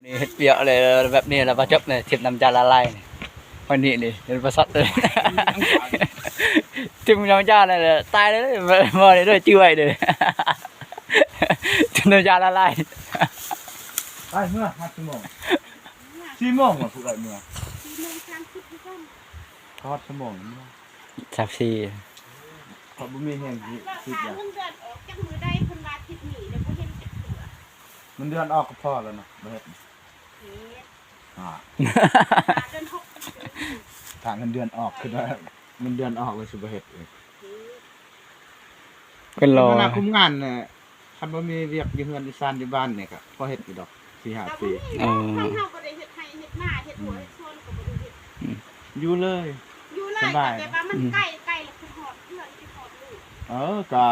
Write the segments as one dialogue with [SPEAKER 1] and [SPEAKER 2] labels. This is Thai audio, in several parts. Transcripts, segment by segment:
[SPEAKER 1] นี่เฮ็ดเปียกเลยแบบนี้แล้วประจบเนี่ยทิมน้ำจานละลายนี่วันนี้นี่เป็นประสัดเลยทิมน้ำจานเลยตายเลยบ่ได้ด้วยจื้อไว้เลยทิมน้ำจานละลาย
[SPEAKER 2] ไปเมื่อ4 โมงว่ะผู้ใดเมื่อ
[SPEAKER 3] 4:30คือกัน
[SPEAKER 2] ทอดชั่วโมงเมื่อ
[SPEAKER 1] สักสี่
[SPEAKER 2] เขาบ่มีแห้งสิ
[SPEAKER 3] แล้ว
[SPEAKER 2] คิด
[SPEAKER 3] พา
[SPEAKER 2] ว่า
[SPEAKER 3] เงินเดือนออกจากมือได้เพิ่นว่าทิศนี้แล้วบ่เห็นจักเทื่อ
[SPEAKER 2] มันเดือนออกก็พอแล้วเนาะบ่เฮ็ด
[SPEAKER 3] เฮ็ด
[SPEAKER 2] อ่า
[SPEAKER 3] เดือน6เฮ็ด
[SPEAKER 2] ถ้าเงินเดือนออกคือว่าเงินเดือนออกแล้วสิบ่เฮ็ดเอง
[SPEAKER 1] เป็นรอ
[SPEAKER 2] คณะคุมงานน่ะคันบ่มีเวียกอยู่เฮือนอยู่ซ่านอยู่บ้านนี่ก็พอเฮ็ดอยู่ดอก4-5
[SPEAKER 3] แต่
[SPEAKER 2] ปี
[SPEAKER 3] บ่มีเฮาบ่ได้เฮ็ดให้เฮ็ดหน้าเฮ็ดหัวเฮ็ดส่วนก็บ่ได้เฮ็ด
[SPEAKER 2] อยู่เลย
[SPEAKER 3] อยู่เลย
[SPEAKER 2] สบาย
[SPEAKER 3] แต่ว่ามันใกล้แล้วคือฮอดเพื่อนที่ฮอดลูก
[SPEAKER 2] ก็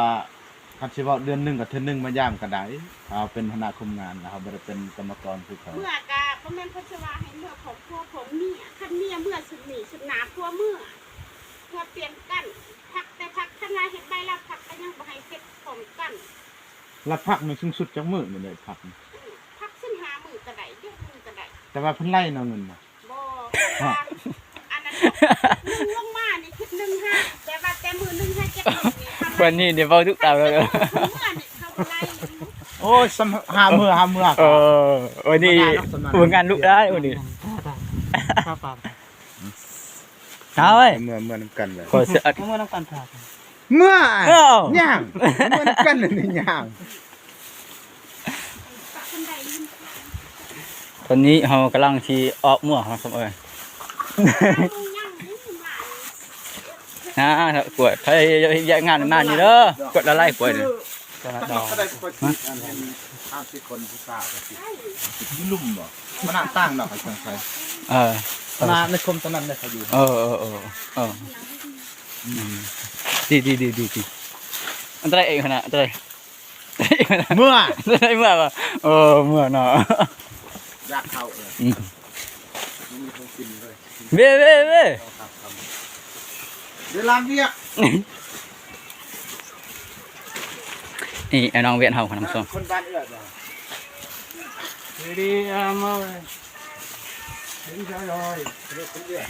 [SPEAKER 2] คันสิเว้าเดือนหนึงก็เทื่อหนึงมายามก็ได้เอาเป็นคณะคุมงานนะครับบ่ได้เป็นกรรมกรคือเขา
[SPEAKER 3] เมื่อก็บ่แม่นเพิ่นสิว่าให้เมื่อของพัวของเมียคันเมียเมื่อสุดนี้สุดหนาพัวเมื่อเปลี่ยนกันพักแต่พักขณะเฮ็ดใบรับพักก็ยังบ่ให้เฮ็ดพร้อมกัน
[SPEAKER 2] รับพักนี่สูงสุดจักมื้อนี่ได้พักนี่
[SPEAKER 3] พักสิ้นหามือก็ได้ยกมือก็ได้
[SPEAKER 2] แต่ว่าเพิ่นไล่เนาะเงินน่ะ
[SPEAKER 3] บ่อันนั้นนึงลงมานี่คิด1-5แต่ว่าแต่มือ1 5 7มื้อนี่ทำ
[SPEAKER 1] วันนี้เดี๋ยวเว้าทุกตาเลย
[SPEAKER 3] เมื่อนี่เขาบ่ไล่
[SPEAKER 2] โอ้ยหามื้อ
[SPEAKER 1] วันนี้ผลงานลุกได้วันนี้เอาเว้ย
[SPEAKER 2] เมื่อนํกันเลย
[SPEAKER 1] ขอเสื้อ
[SPEAKER 4] เมื่อน้ำกันผ่า
[SPEAKER 2] เมื่
[SPEAKER 1] เ
[SPEAKER 2] อย่างย่างเมื่อนํกันนี่ย่าง
[SPEAKER 3] ปักคนใดลืม
[SPEAKER 1] ตอนนี้เรากำลังที่ออกเมื่อครับเอ้ย
[SPEAKER 3] มือย่างนี่มา
[SPEAKER 1] นะกวดใครแยกงานมานี่เด้อกดละลายกวดนี่
[SPEAKER 2] ก็ได้ปกติอันนี้50คนผู้สาวก็สิอยู่ลุ่มบ่มันน่าตั้งดอกไอ้จังไส
[SPEAKER 1] เออ
[SPEAKER 2] มาในคมตอนนั้นได้เขาอยู่
[SPEAKER 1] ดีอันตรายเองขนาดอันตราย
[SPEAKER 2] เมื่อ
[SPEAKER 1] อันตรายเมื่อป่ะเมื่อเนาะ
[SPEAKER 2] อยากเข้าเออมันมีของกินด้วย
[SPEAKER 1] เว้
[SPEAKER 2] เดี๋ยวล้างเวียก
[SPEAKER 1] นี่ไอ้น้องเวียนเฮาขนมส้ม
[SPEAKER 2] คนบ้านเอื้อบ่
[SPEAKER 4] ดีมาเลย
[SPEAKER 2] เห็นใจเลยเรียกคนเอื้อ